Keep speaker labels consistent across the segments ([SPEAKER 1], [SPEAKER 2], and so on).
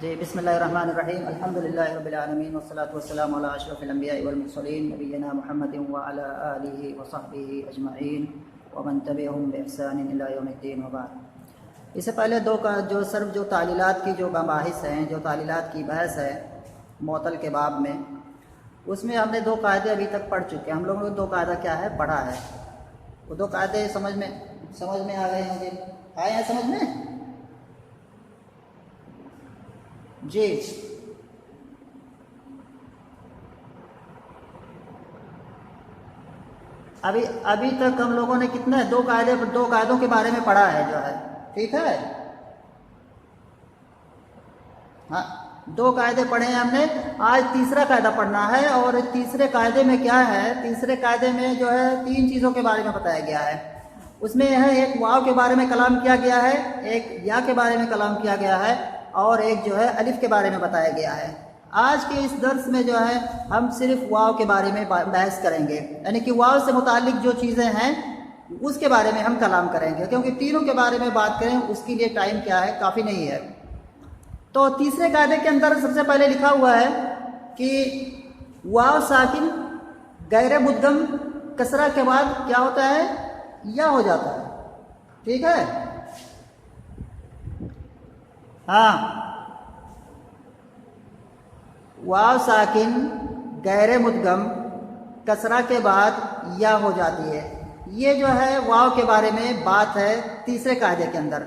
[SPEAKER 1] جی بسم اللہ الرحمن الرحیم الحمدللہ رب العالمین والصلاة والسلام علی اشرف الانبیاء والمرسلین نبینا محمد وعلی آلہ وصحبہ اجمعین ومن تبعہم بإحسان الی یوم الدین وبعد۔ اس سے پہلے جو تعلیلات کی جو مباحث ہیں، جو تعلیلات کی بحث ہے معطل کے باب میں، اس میں ہم نے دو قاعدے ابھی تک پڑھ چکے ہیں۔ ہم لوگوں نے دو قاعدہ کیا ہے پڑھا ہے، وہ دو قاعدے سمجھ میں آ گئے ہیں؟ مجھے آئے ہیں سمجھ میں؟ جی ابھی تک ہم لوگوں نے کتنے دو قاعدوں کے بارے میں پڑھا ہے جو ہے، ٹھیک ہے؟ ہاں، دو قاعدے پڑھے ہیں ہم نے، آج تیسرا قاعدہ پڑھنا ہے۔ اور تیسرے قاعدے میں کیا ہے؟ تیسرے قاعدے میں جو ہے تین چیزوں کے بارے میں بتایا گیا ہے۔ اس میں ہے ایک واو کے بارے میں کلام کیا گیا ہے، ایک یا کے بارے میں کلام کیا گیا ہے، اور ایک جو ہے الف کے بارے میں بتایا گیا ہے۔ آج کے اس درس میں جو ہے ہم صرف واو کے بارے میں بحث کریں گے، یعنی کہ واو سے متعلق جو چیزیں ہیں اس کے بارے میں ہم کلام کریں گے، کیونکہ تینوں کے بارے میں بات کریں اس کے لیے ٹائم کیا ہے، کافی نہیں ہے۔ تو تیسرے قاعدے کے اندر سب سے پہلے لکھا ہوا ہے کہ واو ساکن غیر مدغم کسرہ کے بعد کیا ہوتا ہے؟ یا ہو جاتا ہے، ٹھیک ہے؟ ہاں، واو ساکن غیر مدغم کسرہ کے بعد یا ہو جاتی ہے۔ یہ جو ہے واو کے بارے میں بات ہے تیسرے قاعدے کے اندر،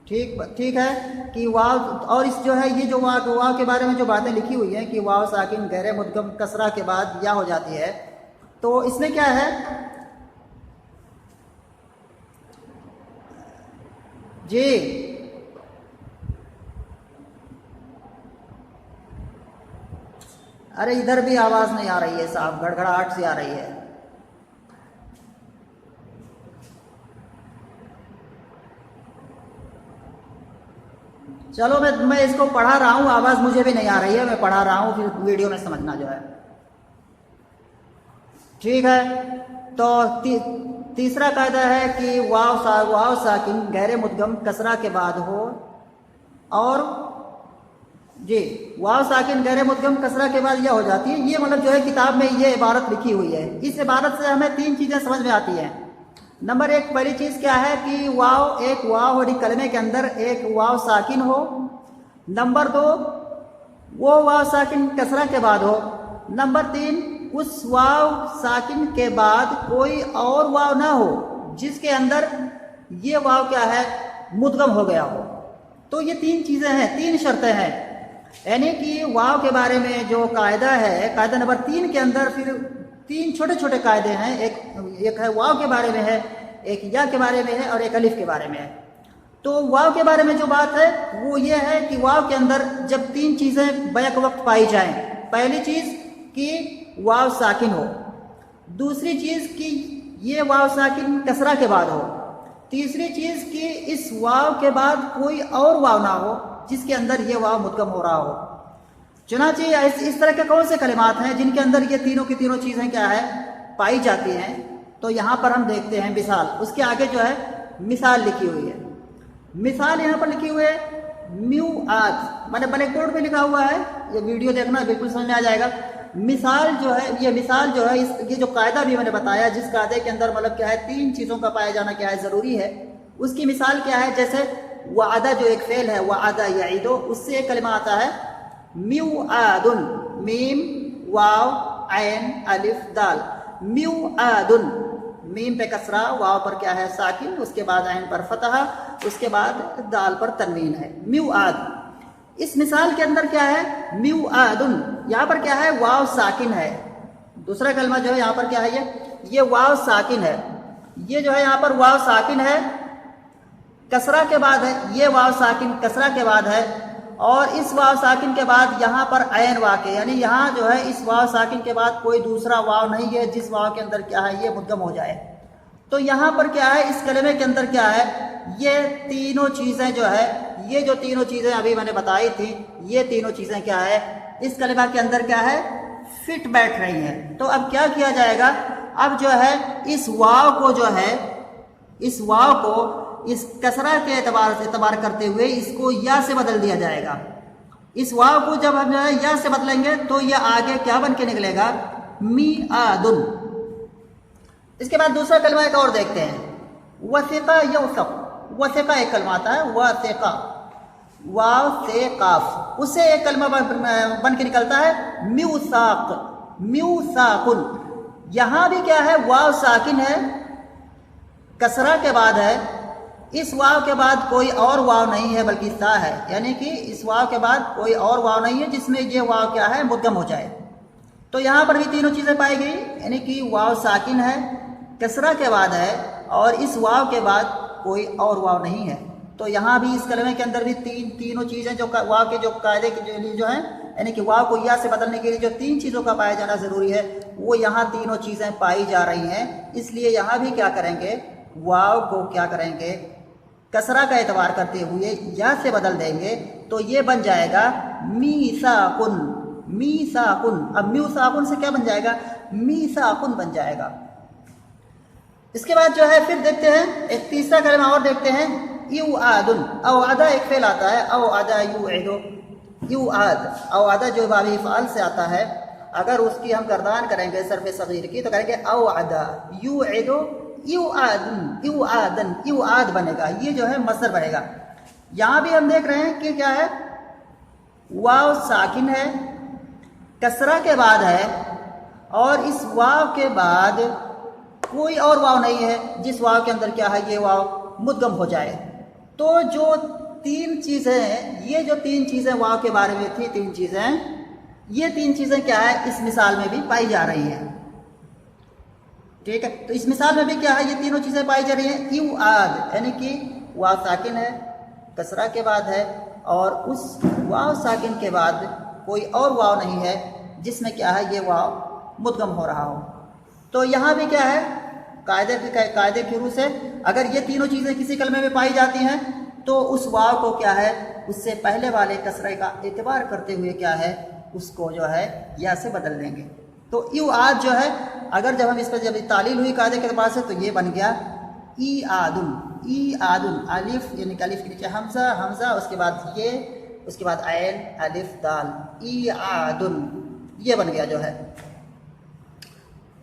[SPEAKER 1] ٹھیک ہے؟ کہ واو، اور اس جو ہے یہ جو واو کے بارے میں جو باتیں لکھی ہوئی ہیں کہ واو ساکن غیر مدغم کسرہ کے بعد یا ہو جاتی ہے، تو اس میں کیا ہے؟ جی ارے ادھر بھی آواز نہیں آ رہی ہے صاحب، گڑگڑاہٹ سی آ رہی ہے۔ چلو میں اس کو پڑھا رہا ہوں، آواز مجھے بھی نہیں آ رہی ہے، میں پڑھا رہا ہوں، پھر ویڈیو میں سمجھنا جو ہے، ٹھیک ہے؟ تو تیسرا قاعدہ ہے کہ واو ساکن غیر مدغم کسرہ کے بعد ہو، اور جی واو ساکن غیر مدغم کسرہ کے بعد یہ ہو جاتی ہے۔ یہ مطلب جو ہے کتاب میں یہ عبارت لکھی ہوئی ہے۔ اس عبارت سے ہمیں تین چیزیں سمجھ میں آتی ہیں۔ نمبر ایک، پہلی چیز کیا ہے کہ ایک واو اور کلمے کے اندر ایک واو ساکن ہو۔ نمبر دو، وہ واو ساکن کسرہ کے بعد ہو۔ نمبر تین، اس واو ساکن کے بعد کوئی اور واو نہ ہو جس کے اندر یہ واو کیا ہے؟ مدغم ہو گیا ہو۔ تو یہ تین چیزیں ہیں، تین شرطیں ہیں، یعنی کہ واو کے بارے میں جو قاعدہ ہے، قاعدہ نمبر 3 کے اندر پھر تین چھوٹے چھوٹے قاعدے ہیں، ایک ہے واو کے بارے میں ہے، ایک یا کے بارے میں ہے، اور ایک الف کے بارے میں ہے۔ تو واو کے بارے میں جو بات ہے وہ یہ ہے کہ واو کے اندر جب تین چیزیں بیک وقت پائی جائیں، پہلی چیز کہ واو ساکن ہو، دوسری چیز کہ یہ واو ساکن کسرہ کے بعد ہو، تیسری چیز کہ اس واو کے بعد کوئی اور واو نہ ہو جس کے اندر یہ واو مدغم ہو رہا ہو۔ چنانچہ اس طرح کے کون سے کلمات ہیں جن کے اندر یہ تینوں کی تینوں چیزیں کیا ہے؟ پائی جاتی ہیں؟ تو یہاں پر ہم دیکھتے ہیں مثال، اس کے آگے جو ہے مثال لکھی ہوئی ہے۔ مثال یہاں پر لکھی ہوئی ہے میو آج، میں نے بلیک بورڈ پہ لکھا ہوا ہے، یہ ویڈیو دیکھنا بالکل سمجھ میں آ جائے گا۔ مثال جو ہے، یہ مثال جو ہے، یہ جو قاعدہ بھی میں نے بتایا جس قاعدے کے اندر مطلب کیا ہے تین چیزوں کا پایا جانا کیا ہے ضروری ہے، اس کی مثال کیا ہے؟ جیسے وعدہ جو ایک فعل ہے، وعدہ یعیدو، اس سے ایک کلمہ آتا ہے میوعادن، میم واو عین الف دال، میوعادن، میم پہ کسرہ، واو پر کیا ہے؟ ساکن، اس کے بعد عین پر فتحہ، اس کے بعد دال پر تنوین ہے، میوعاد۔ اس مثال کے اندر کیا ہے؟ میوعادن، یہاں پر کیا ہے؟ واو ساکن ہے۔ دوسرا کلمہ جو ہے یہاں پر کیا ہے؟ یہ واو ساکن ہے، یہ جو ہے یہاں پر واو ساکن ہے، کسرہ کے بعد ہے، یہ واو ساکن کسرہ کے بعد ہے، اور اس واو ساکن کے بعد یہاں پر عین واقع، یعنی یہاں جو ہے اس واو ساکن کے بعد کوئی دوسرا واو نہیں ہے جس واو کے اندر کیا ہے؟ یہ مدغم ہو جائے۔ تو یہاں پر کیا ہے؟ اس کلمے کے اندر کیا ہے؟ یہ تینوں چیزیں جو ہے، یہ جو تینوں چیزیں ابھی میں نے بتائی تھی، یہ تینوں چیزیں کیا ہے؟ اس کلمہ کے اندر کیا ہے؟ فٹ بیٹھ رہی ہیں۔ تو اب کیا کیا جائے گا؟ اب جو ہے اس واو کو جو ہے، اس واو کو اس کسرہ کے اعتبار کرتے ہوئے اس کو یا سے بدل دیا جائے گا۔ इस वाव को जब हम जो है या से बदलेंगे तो यह आगे क्या बन के निकलेगा, मी आदुन। इसके बाद दूसरा कलमा एक और देखते हैं, वसिका यौसक। वसिका एक कलमा आता है, वसिका, वाव से काफ, उससे एक कलमा बन के निकलता है म्यूसाक, म्यूसाकुन। यहां भी क्या है, वाव साकिन है, कसरा के बाद है, इस वाव के बाद कोई और वाव नहीं है बल्कि सा है, यानी कि इस वाव के बाद कोई और वाव नहीं है जिसमें ये वाव क्या है, मुद्गम हो जाए। तो यहाँ पर भी तीनों चीज़ें पाई गई, यानी कि वाव साकिन है, कसरा के बाद है, और इस वाव के बाद कोई और वाव नहीं है। तो यहाँ भी इस कलमे के अंदर भी तीनों चीज़ें जो वाव के जो कायदे के लिए जो है, यानी कि वाव को या से बदलने के लिए जो तीन चीज़ों का पाया जाना ज़रूरी है, वो यहाँ तीनों चीज़ें पाई जा रही हैं। इसलिए यहाँ भी क्या करेंगे, वाव को क्या करेंगे, कसरा का एतबार करते हुए या से बदल देंगे, तो ये बन जाएगा मीसाकुन, मीसाकुन। अब म्यूसाकुन से क्या बन जाएगा, मीसाकुन बन जाएगा। इसके बाद जो है फिर देखते हैं एक तीसरा कलमा और देखते हैं, यू आदुन। अवादा एक फेल आता है, अवादा यू एदो, यू आद, अवादा जो बाबी फ़ाल से आता है, अगर उसकी हम गर्दान करेंगे सरफ सगीर की तो करेंगे अवादा यू एदो यू आदन, यू आदन, यू आद बनेगा, ये जो है मसर बनेगा। यहाँ भी हम देख रहे हैं कि क्या है, वाव साकिन है, कसरा के बाद है, और इस वाव के बाद कोई और वाव नहीं है जिस वाव के अंदर क्या है, ये वाव मुद्गम हो जाए। तो जो तीन चीज़ें हैं, ये जो तीन चीज़ें वाव के बारे में थी, तीन चीज़ें, ये तीन चीज़ें क्या है, इस मिसाल में भी पाई जा रही हैं। ठीक है, तो इस मिसाल में भी क्या है, ये तीनों चीज़ें पाई जा रही हैं। यू आद यानी कि वाव साकिन है, कसरा के बाद है, और उस वाव साकिन के बाद कोई और वाव नहीं है जिसमें क्या है, ये वाव मुद्गम हो रहा हो। तो यहाँ भी क्या है, कायदे की रूह से अगर ये तीनों चीज़ें किसी कलमे में पाई जाती हैं तो उस वाव को क्या है, उससे पहले वाले कसरे का एतबार करते हुए क्या है, उसको जो है या से बदल देंगे। तो यू आज जो है, अगर जब हम इस पर जब तालील हुई कायदे के एतबार से, तो ये बन गया ई आदुन, ई आदुन, अलिफ यानी कि अलिफ के नीचे हमजा, हमजा उसके बाद ये, उसके बाद ऐन, अलिफ दाल, ई आदुन, ये बन गया जो है।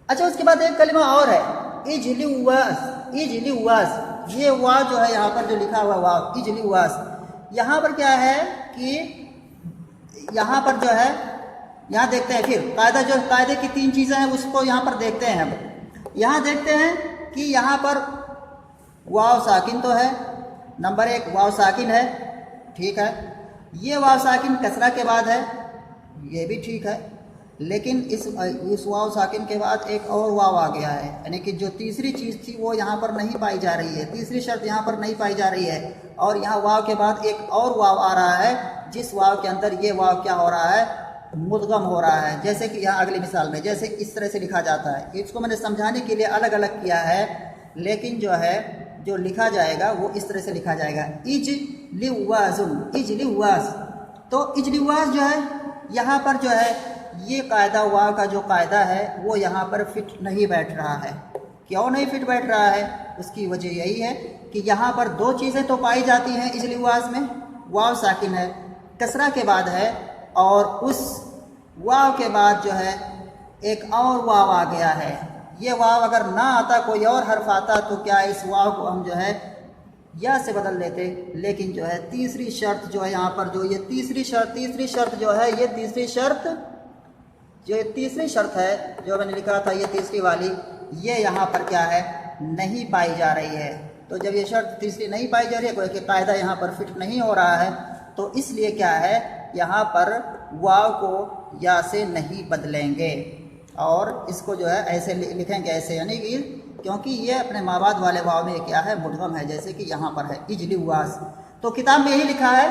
[SPEAKER 1] अच्छा, उसके बाद एक कलिमा और है, इजलिवास, इजलिवास। ये वाव जो है यहाँ पर जो लिखा हुआ वाव, इजलिवास, यहाँ पर क्या है कि यहाँ पर जो है, यहाँ देखते हैं फिर कायदा, जो कायदे की तीन चीज़ें हैं उसको यहाँ पर देखते हैं हम। यहाँ देखते हैं कि यहाँ पर वाव साकिन तो है, नंबर एक वाव साकिन है, ठीक है, ये वाव साकिन कसरा के बाद है, ये भी ठीक है, लेकिन इस वाव साकिन के बाद एक और वाव आ गया है, यानी कि जो तीसरी चीज़ थी वो यहाँ पर नहीं पाई जा रही है, तीसरी शर्त यहाँ पर नहीं पाई जा रही है, और यहाँ वाव के बाद एक और वाव आ रहा है, जिस वाव के अंदर ये वाव क्या हो रहा है, मुद्गम हो रहा है। जैसे कि यहाँ अगली मिसाल में जैसे इस तरह से लिखा जाता है, इसको मैंने समझाने के लिए अलग अलग किया है, लेकिन जो है जो लिखा जाएगा वो इस तरह से लिखा जाएगा, इजलिवाजुन, इजलिवाज। तो इजलिवाज जो है यहाँ पर जो है, ये कायदा वाव का जो कायदा है वो यहाँ पर फिट नहीं बैठ रहा है। क्यों नहीं फिट बैठ रहा है, उसकी वजह यही है कि यहाँ पर दो चीज़ें तो पाई जाती हैं इजलिवाज में, वाव साकिन है, कसरा के बाद है, और उस वाव के बाद जो है एक और वाव आ गया है। ये वाव अगर ना आता, कोई और हर्फ आता, तो क्या इस वाव को हम जो है या से बदल देते, लेकिन जो है तीसरी शर्त जो है यहाँ पर, जो ये तीसरी शर्त जो है, ये तीसरी शर्त है जो मैंने लिखा था, ये तीसरी वाली, ये यहाँ पर क्या है, नहीं पाई जा रही है। तो जब ये शर्त तीसरी नहीं पाई जा रही है, कोई कायदा यहाँ पर फिट नहीं हो रहा है, तो इसलिए क्या है, यहाँ पर वाव को या से नहीं बदलेंगे, और इसको जो है ऐसे लिखेंगे, ऐसे, यानी कि क्योंकि ये अपने माबाद वाले वाव में क्या है, मुद्गम है, जैसे कि यहाँ पर है इजलिवास। तो किताब में यही लिखा है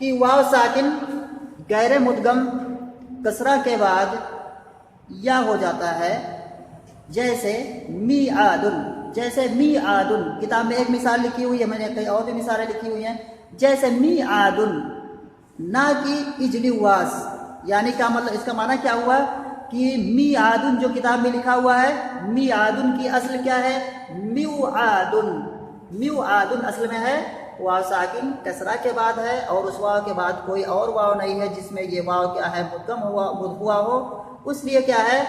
[SPEAKER 1] कि वाव साकिन गैर मुद्गम कसरा के बाद या हो जाता है, जैसे मी आदुन, जैसे मी आदुन। किताब में एक मिसाल लिखी हुई है, मैंने कई और भी मिसालें लिखी हुई हैं, जैसे मी आदुन, ना कि इजलिवास। यानी क्या मतलब, इसका माना क्या हुआ कि मी आदुन जो किताब में लिखा हुआ है, मी आदुन की असल क्या है, म्यू आदुन, म्यू आदुन असल में है واو साकिन कसरा के बाद है और उस वाव के बाद कोई और वाव नहीं है जिसमें ये वाव क्या है मुद्गम हुआ हो, इसलिए क्या है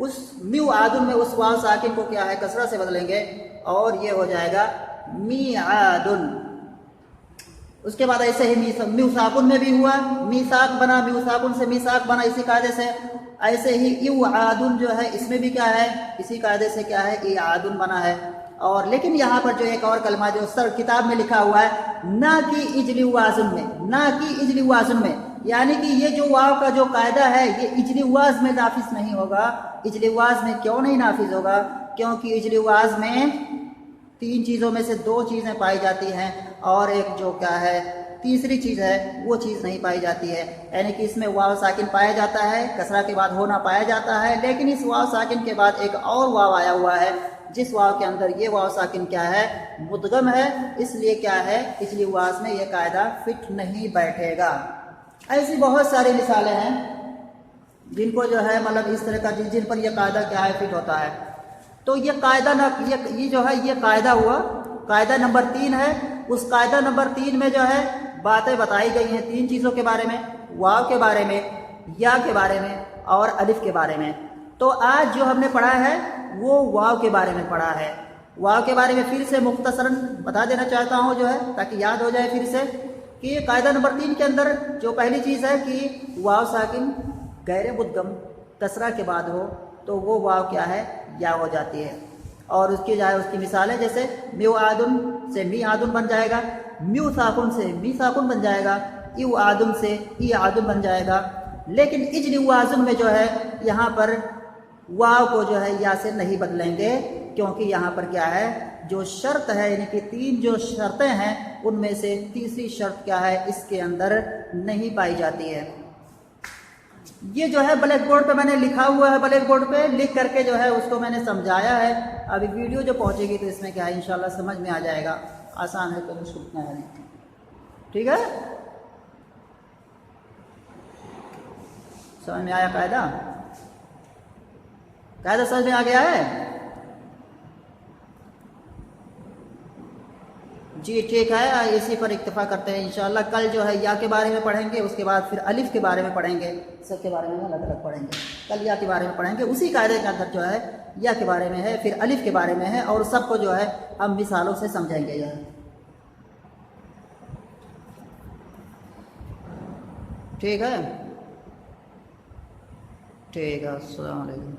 [SPEAKER 1] उस म्यू आदुन में उस वाव साकिन को क्या है कसरा से बदलेंगे और ये हो जाएगा मी आदुन। उसके बाद ऐसे ही म्यू साकुन में भी हुआ, मीसाक बना, म्यू साकुन से मीसाक बना, इसी कायदे से। ऐसे ही यू आदुन जो है इसमें भी क्या है इसी कायदे से क्या है ई आदुन बना है। और लेकिन यहाँ पर जो एक और कलमा जो सर किताब में लिखा हुआ है ना कि इजली वाजुन में, ना कि इजली वाजुन में, यानी कि ये जो वाव का जो कायदा है ये इजली वाज में नाफिज नहीं होगा। इजली वाज में क्यों नहीं नाफिज होगा? क्योंकि इजली वाज में 3 चीज़ों में से 2 चीज़ें पाई जाती हैं और एक जो क्या है तीसरी चीज़ है वो चीज़ नहीं पाई जाती है। यानी कि इसमें वाव साकिन पाया जाता है, कसरा के बाद होना पाया जाता है, लेकिन इस वाव साकिन के बाद एक और वाव आया हुआ है जिस वाव के अंदर ये वाव साकिन क्या है मुद्गम है, इसलिए क्या है इजली वाज में ये कायदा फिट नहीं बैठेगा। ऐसी बहुत सारी मिसालें हैं जिनको जो है मतलब इस तरह का जिन पर यह कायदा क्या है फिट होता है। तो ये कायदा ये जो है ये कायदा हुआ, कायदा नंबर 3 है। उस कायदा नंबर 3 में जो है बातें बताई गई हैं 3 चीज़ों के बारे में, वाव के बारे में, या के बारे में और अलिफ के बारे में। तो आज जो हमने पढ़ा है वो वाव के बारे में पढ़ा है। वाव के बारे में फिर से मुख्तसरन बता देना चाहता हूँ जो है ताकि याद हो जाए फिर से कि कायदा नंबर 3 के अंदर जो पहली चीज़ है कि वाव साकिन गैर मुद्गम कसरा के बाद हो तो वो वाव क्या है या हो जाती है। और उसकी जाए उसकी मिसालें जैसे म्यू आदुन से मी आदुन बन जाएगा, म्यू साकुन से मी साकुन बन जाएगा, यू आदुन से ई आदुन बन जाएगा। लेकिन इजली वाजुन में जो है यहाँ पर वाव को जो है या से नहीं बदलेंगे क्योंकि यहाँ पर क्या है जो शर्त है यानी कि 3 जो शर्तें हैं उनमें से तीसरी शर्त क्या है इसके अंदर नहीं पाई जाती है। ये जो है ब्लैक बोर्ड पे मैंने लिखा हुआ है, ब्लैक बोर्ड पे लिख करके जो है उसको मैंने समझाया है। अभी वीडियो जो पहुंचेगी तो इसमें क्या है इंशाल्लाह समझ में आ जाएगा। आसान है तो मुश्किल उतना है नहीं। ठीक है, समझ में आया कायदा? कायदा समझ में आ गया है? जी ठीक है, इसी पर इक्तफा करते हैं इंशाल्लाह। कल जो है या के बारे में पढ़ेंगे, उसके बाद फिर अलिफ के बारे में पढ़ेंगे, सबके बारे में अलग अलग पढ़ेंगे। कल या के बारे में पढ़ेंगे, उसी कायदे के अंदर जो है या के बारे में है, फिर अलिफ के बारे में है और सबको जो है हम मिसालों से समझेंगे। जो है ठीक है, ठीक है, अस्सलाम वालेकुम।